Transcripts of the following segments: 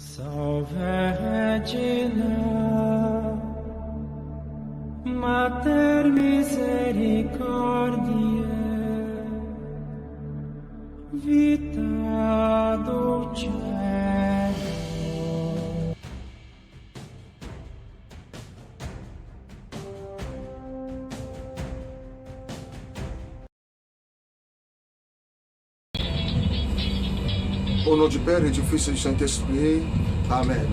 Salve Regina, Mater misericordiae, vita dulcedo. Au nom du Père et du Fils et du Saint-Esprit. Amen.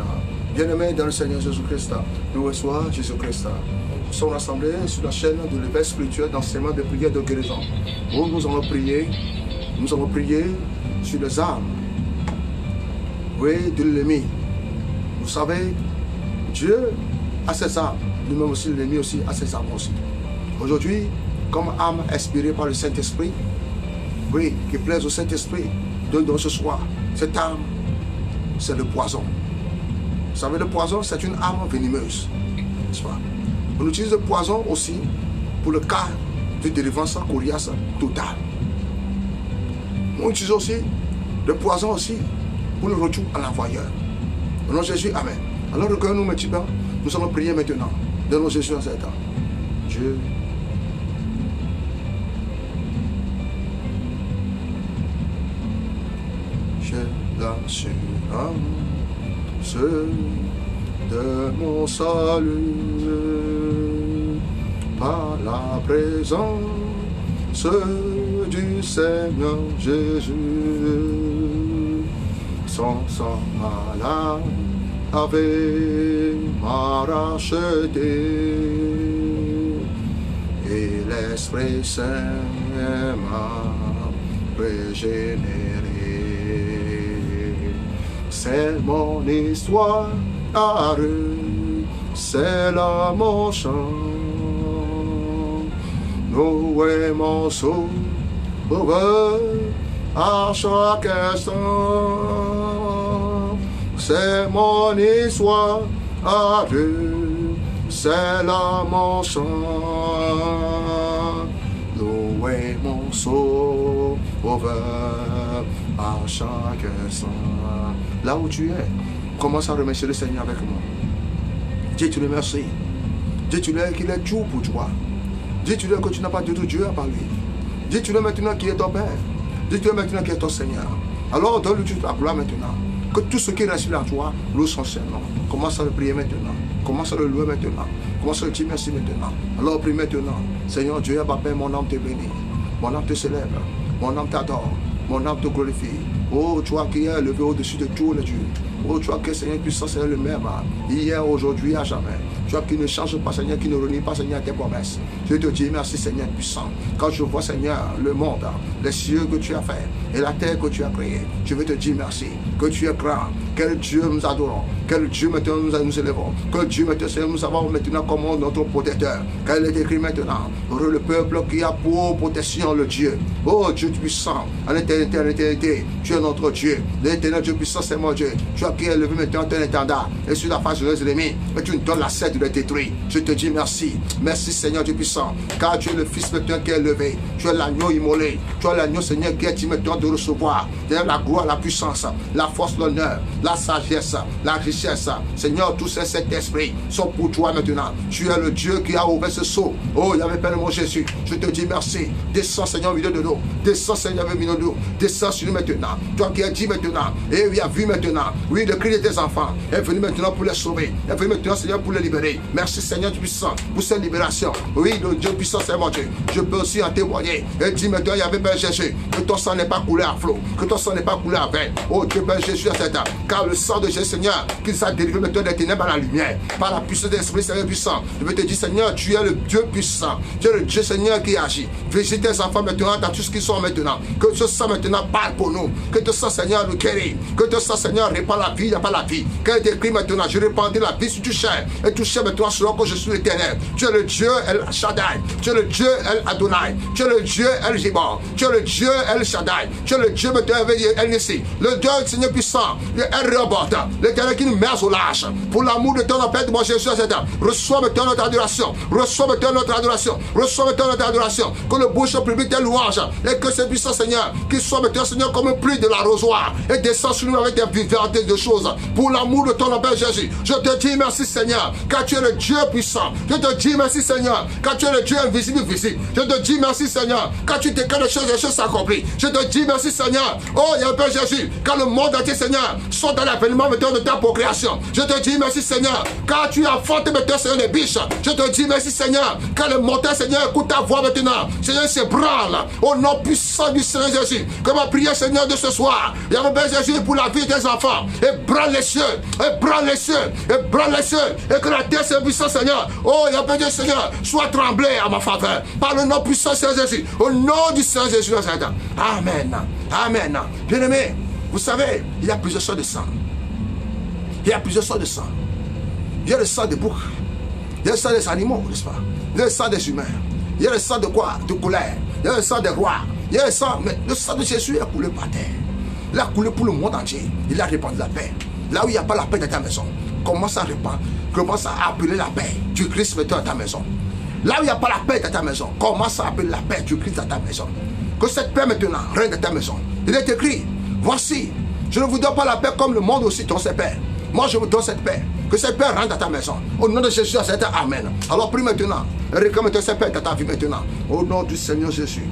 Bien-aimés dans le Seigneur Jésus-Christ, nous reçoit Jésus-Christ. Nous sommes rassemblés sur la chaîne de l'éveil spirituel d'enseignement de prière de guérison. Où nous allons prier sur les armes, oui, de l'ennemi. Vous savez, Dieu a ses armes, nous-mêmes aussi, l'ennemi aussi a ses armes aussi. Aujourd'hui, comme arme inspirée par le Saint-Esprit, oui, qui plaise au Saint-Esprit, donne ce soir, cette arme, c'est le poison. Vous savez, le poison, c'est une arme venimeuse. N'est-ce pas? On utilise le poison aussi pour le cas de délivrance coriace totale. On utilise aussi le poison aussi pour le retour à l'envoyeur. Au nom de Jésus, Amen. Alors recueillons-nous maintenant. Nous allons prier maintenant. Dans le nom de Jésus en cet temps. Dieu. J'ai l'assurance de mon salut par la présence du Seigneur Jésus. Son sang malade avait m'a racheté et l'Esprit Saint m'a régénéré. C'est mon histoire, c'est là mon chant. Nous aimons sauveur à chaque instant. C'est mon histoire, c'est là mon chant. Nous aimons sauveur à chaque instant. Là où tu es, commence à remercier le Seigneur avec moi. Dieu, tu le remercies. Dieu, tu l'es qu'il est tout pour toi. Dieu, tu l'es que tu n'as pas du tout Dieu à part lui. Dieu, tu l'es maintenant qui est ton Père. Dieu, tu l'es maintenant qui est ton Seigneur. Alors, donne-lui toute la gloire maintenant. Que tout ce qui respire en toi, loue son Seigneur. Commence à le prier maintenant. Commence à le louer maintenant. Commence à le dire merci maintenant. Alors, prie maintenant. Seigneur Dieu, Papa, mon âme te bénit. Mon âme te célèbre. Mon âme t'adore. Mon âme te glorifie. Oh, toi qui es élevé au-dessus de tous les dieux. Oh, toi qui es Seigneur puissant, c'est le même. Hier, aujourd'hui, à jamais. Toi qui ne change pas, Seigneur, qui ne renie pas, Seigneur, tes promesses. Je te dis merci, Seigneur puissant. Quand je vois, Seigneur, le monde, les cieux que tu as fait et la terre que tu as créée, je veux te dire merci. Que tu es grand. Quel Dieu nous adorons. Quel Dieu maintenant nous élevons. Quel Dieu maintenant, Seigneur, nous avons maintenant comme notre protecteur. Quel est écrit maintenant. Le peuple qui a pour protection le Dieu. Oh, Dieu puissant. En éternité, tu es notre Dieu. L'éternel Dieu puissant, c'est mon Dieu. Tu as qui est élevé maintenant ton étendard. Et sur la face de nos ennemis. Et tu nous donnes la cèdre de les détruire. Je te dis merci. Merci, Seigneur Dieu puissant. Car tu es le Fils maintenant qui est élevé. Tu es l'agneau immolé. Tu es l'agneau, Seigneur, qui est dit maintenant de recevoir. La gloire, la puissance, la force, l'honneur, la sagesse, la richesse. Seigneur, tous ces sept esprits sont pour toi maintenant. Tu es le Dieu qui a ouvert ce seau. Oh, il y avait Père mon Jésus. Je te dis merci. Descends, Seigneur, au milieu de nous. Descends, Seigneur, au milieu de nous. Descends sur nous maintenant. Toi qui as dit maintenant. Et oui, a vu maintenant. Oui, le cri de tes enfants est venu maintenant pour les sauver. Est venu maintenant, Seigneur, pour les libérer. Merci, Seigneur Dieu puissant, pour cette libération. Oui, le Dieu puissant, c'est mon Dieu. Je peux aussi en témoigner. Et dis maintenant, il y avait Père Jésus. Que ton sang n'est pas coulé à flot. Que ton sang n'est pas coulé à veine. Oh Dieu, Père Jésus, à cette âme. Car le sang de Jésus, Seigneur, qu'il s'est délivré maintenant des ténèbres à la lumière. Par la puissance de l'Esprit, Seigneur puissant. Je veux te dire, Seigneur, tu es le Dieu puissant. Tu es le Dieu, Seigneur, qui agit. Visite tes enfants maintenant dans tout ce qu'ils sont maintenant. Que ce sang maintenant parle pour nous. Que ce sang, Seigneur, nous guérit. Que ce sang, Seigneur, répand la vie, il n'y a pas la vie. Qu'elle décrit maintenant, je répandrai la vie sur tout chair. Et tout chair sais maintenant selon que je suis l'Éternel. Tu es le Dieu El Shaddai. Tu es le Dieu El Adonai. Tu es le Dieu El Gibor. Tu es le Dieu El Shaddai. Tu es le Dieu El Nissi. Le Dieu du Seigneur puissant. Le El Robot. L'Éternel qui nous met au large. Pour l'amour de ton appel de mon Jésus, reçois maintenant notre adoration. Reçois maintenant notre adoration. Reçois maintenant notre adoration. Que le bouche public des louanges. Et que ce puissant Seigneur, qu'il soit maintenant Seigneur comme une pluie de l'arrosoir. Et descend sur nous avec des vivants de choses. Pour l'amour de ton appel Jésus. Je te dis merci Seigneur. Car tu es le Dieu puissant. Je te dis merci Seigneur. Car tu es le Dieu invisible visible. Je te dis merci Seigneur. Car tu déclares les choses s'accomplissent. Je te dis merci Seigneur. Oh, il y a un Père Jésus. Car le monde entier Seigneur sont dans l'avènement maintenant de ta procréation. Je te dis merci Seigneur. Car tu as enfanté maintenant Seigneur les biches. Je te dis merci Seigneur. Car le mortel Seigneur écoute ta voix maintenant. Seigneur se branle au nom puissant du Seigneur Jésus. Que ma prière Seigneur de ce soir. Il y a un Père Jésus pour la vie des enfants. Et branle les cieux. Et branle les cieux. Et branle les cieux. Et que la terre soit puissante Seigneur. Oh, il y a un Père Jésus Seigneur. Soit tremblé à ma faveur. Par le nom puissant Seigneur Jésus. Au nom du Seigneur Jésus. Amen. Amen. Bien-aimés, vous savez, il y a plusieurs sortes de sang. Il y a plusieurs sortes de sang. Il y a le sang des boucs. Il y a le sang des animaux, n'est-ce pas? Il y a le sang des humains. Il y a le sang de quoi? De colère. Il y a le sang des rois. Il y a le sang, mais le sang de Jésus a coulé par terre. Il a coulé pour le monde entier. Il a répandu la paix. Là où il n'y a pas la paix dans ta maison, commence à répandre. Commence à appeler la paix du Christ maintenant dans ta maison. Là où il n'y a pas la paix dans ta maison, commence à appeler la paix du Christ dans ta maison. Que cette paix maintenant règne dans ta maison. Il est écrit, voici, je ne vous donne pas la paix comme le monde aussi donne ses paix. Moi je vous donne cette paix. Que cette paix rentre dans ta maison. Au nom de Jésus, c'est Amen. Alors prie maintenant. Réclame cette paix dans ta vie maintenant. Au nom du Seigneur Jésus.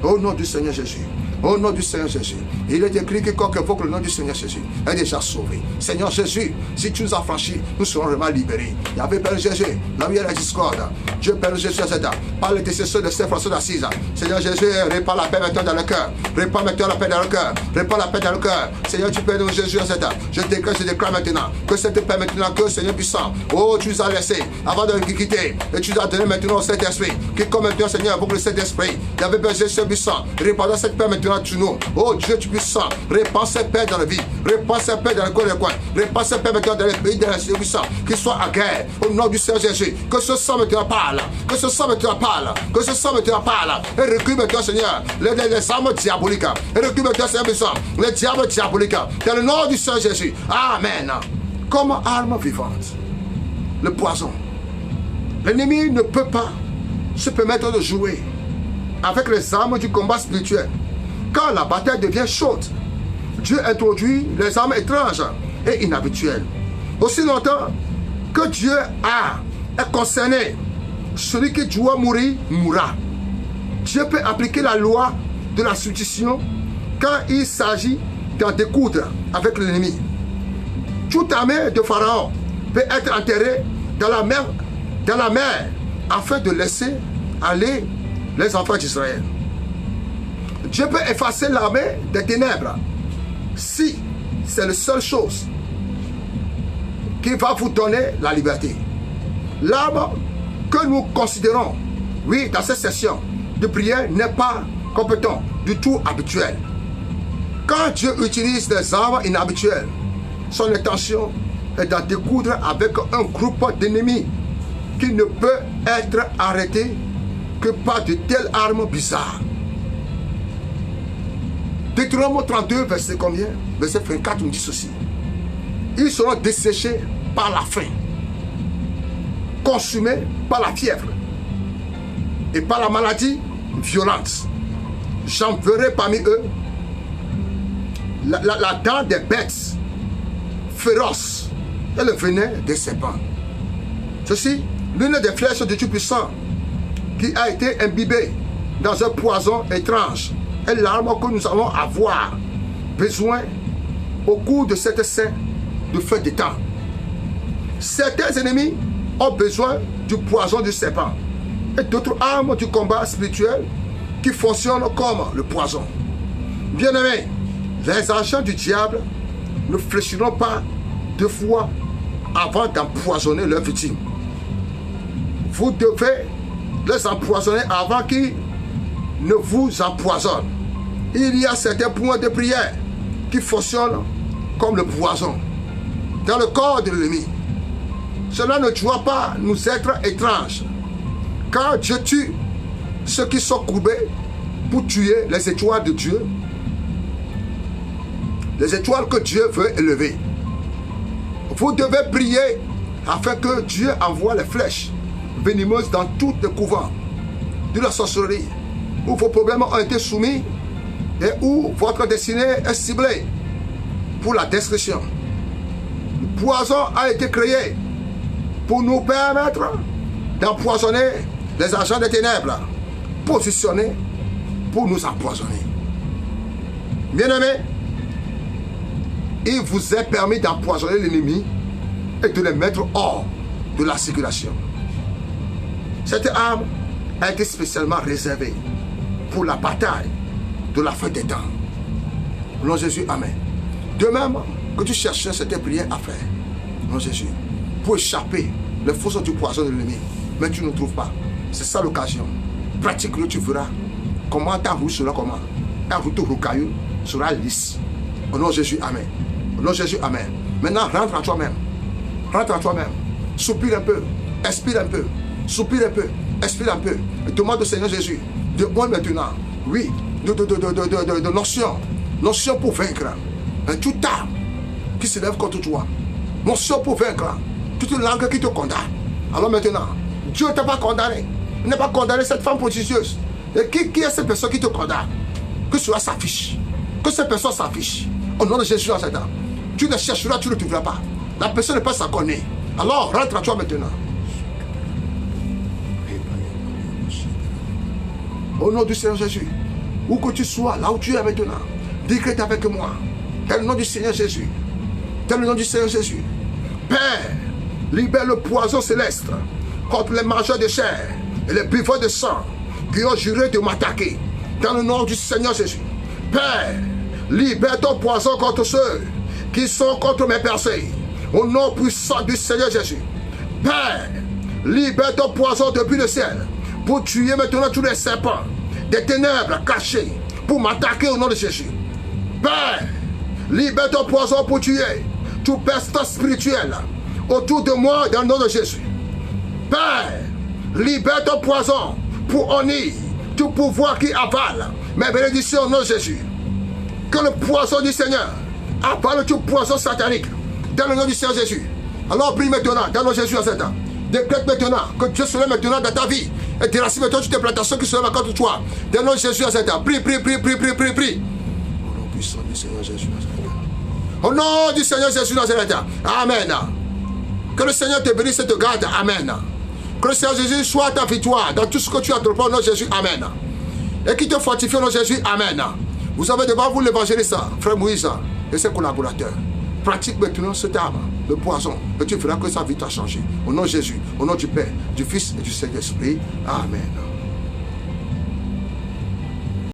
Au nom du Seigneur Jésus. Au nom du Seigneur Jésus. Il est écrit que quiconque invoque le nom du Seigneur Jésus est déjà sauvé. Seigneur Jésus, si tu nous as franchis, nous serons vraiment libérés. Il y avait Père Jésus, là où il y a la discorde. Dieu Père Jésus, par l'intercession de Saint-François d'Assise. Seigneur Jésus, répand la paix maintenant dans le cœur. Répand maintenant la paix dans le cœur. Répand la paix dans le cœur. Seigneur, tu Père de Jésus, je déclare maintenant que cette paix maintenant, que Seigneur puissant, oh, tu nous as laissé avant de nous quitter. Et tu nous as donné maintenant au Saint-Esprit. Qui comme maintenant, Seigneur, pour le Saint-Esprit. Il y avait Père Jésus puissant. Répandant cette paix maintenant sur nous. Oh Dieu, tu puissant. Répands cette paix dans la vie. Répands cette paix dans le coin. Répands cette paix maintenant dans les pays, dans les puissants. Qu'il soit à guerre. Au nom du Seigneur Jésus. Que ce sang maintenant parle. Que ce sang maintenant parle. Que ce sang maintenant parle. Et recule maintenant, Seigneur, les armes diaboliques. Et recule maintenant, Seigneur puissant, les diables diaboliques. Dans le nom du Seigneur Jésus. Amen. Comme arme vivante. Le poison. L'ennemi ne peut pas se permettre de jouer avec les armes du combat spirituel. Quand la bataille devient chaude, Dieu introduit les armes étranges et inhabituelles. Aussi longtemps que Dieu est concerné, celui qui doit mourir, mourra. Dieu peut appliquer la loi de la substitution quand il s'agit d'en découdre avec l'ennemi. Toute armée de Pharaon peut être enterrée dans la mer afin de laisser aller les enfants d'Israël. Dieu peut effacer l'armée des ténèbres si c'est la seule chose qui va vous donner la liberté. L'arme que nous considérons, oui, dans cette session de prière n'est pas compétent, du tout habituel. Quand Dieu utilise des armes inhabituelles, son intention est d'en découdre avec un groupe d'ennemis qui ne peut être arrêté que par de telles armes bizarres. Deutéronome 32, verset combien? Verset 24 nous dit ceci. Ils seront desséchés par la faim, consumés par la fièvre et par la maladie violente. J'enverrai parmi eux la dent des bêtes féroces et le venin des serpents. Ceci, l'une des flèches de Dieu puissant qui a été imbibée dans un poison étrange est l'arme que nous allons avoir besoin au cours de cette scène de feu des temps. Certains ennemis ont besoin du poison du serpent et d'autres armes du combat spirituel qui fonctionnent comme le poison. Bien-aimés, les agents du diable ne fléchiront pas deux fois avant d'empoisonner leur victime. Vous devez les empoisonner avant qu'ils ne vous empoisonnent. Il y a certains points de prière qui fonctionnent comme le poison dans le corps de l'ennemi. cela ne doit pas nous être étrange. Quand Dieu tue ceux qui sont courbés pour tuer les étoiles de Dieu, les étoiles que Dieu veut élever. Vous devez prier afin que Dieu envoie les flèches venimeuses dans tous les couvents de la sorcellerie où vos problèmes ont été soumis et où votre destinée est ciblée pour la destruction. Le poison a été créé pour nous permettre d'empoisonner les agents des ténèbres, positionnés pour nous empoisonner. Bien-aimés, il vous est permis d'empoisonner l'ennemi et de les mettre hors de la circulation. Cette arme a été spécialement réservée pour la bataille de la fin des temps. Au nom de Jésus, amen. De même que tu cherchais cette prière à faire, au nom de Jésus, pour échapper les forces du poison de l'ennemi, mais tu ne trouves pas. C'est ça l'occasion. Pratique-le, tu verras comment ta route sera comment. Ta route rocailleuse sera lisse. Au nom de Jésus, amen. Au nom de Jésus, amen. Maintenant, rentre à toi-même. Rentre à toi-même. Soupire un peu. Expire un peu. Soupire un peu. Expire un peu. Et demande au Seigneur Jésus de moi maintenant. Oui, de notion. Notion pour vaincre. Toute arme qui se lève contre toi. Notion pour vaincre. Toute langue qui te condamne. Alors maintenant, Dieu ne t'a pas condamné. Il n'a pas condamné cette femme prodigieuse. Et qui est cette personne qui te condamne? Que cela s'affiche. Que cette personne s'affiche. Au nom de Jésus dans cette âme. Tu le chercheras, tu ne le trouveras pas. La personne n'est pas sa connaît. Alors rentre à toi maintenant. Au nom du Seigneur Jésus, où que tu sois, là où tu es maintenant, décrète avec moi. Dans le nom du Seigneur Jésus. Dans le nom du Seigneur Jésus. Père, libère le poison céleste contre les mangeurs de chair et les buveurs de sang qui ont juré de m'attaquer. Dans le nom du Seigneur Jésus. Père, libère ton poison contre ceux qui sont contre mes percées. Au nom puissant du Seigneur Jésus. Père, libère ton poison depuis le ciel pour tuer maintenant tous les serpents des ténèbres cachés pour m'attaquer au nom de Jésus. Père, libère ton poison pour tuer tout pestin spirituel autour de moi dans le nom de Jésus. Père, libère ton poison pour honnir tout pouvoir qui avale mes bénédictions au nom de Jésus. Que le poison du Seigneur avale tout poison satanique dans le nom du Seigneur Jésus. Alors prie maintenant dans le nom de Jésus en cet temps. Décrète maintenant que Dieu se lève maintenant dans ta vie et déracine maintenant toutes tes plantations qui se lèvent contre toi. Dans le nom de Jésus en cet temps. Prie, prie, prie, prie, prie, prie, prie. Au nom puissant du Seigneur Jésus dans cet temps. Au nom du Seigneur Jésus dans cet temps. Amen. Que le Seigneur te bénisse et te garde. Amen. Que le Seigneur Jésus soit ta victoire dans tout ce que tu entreprends au nom de Jésus. Amen. Et qui te fortifie au nom de Jésus. Amen. Vous avez devant vous l'évangéliste, frère Moïse et ses collaborateurs. Pratique maintenant cette arme, le poison, et tu verras que sa vie t'a changé. Au nom de Jésus, au nom du Père, du Fils et du Saint-Esprit. Amen.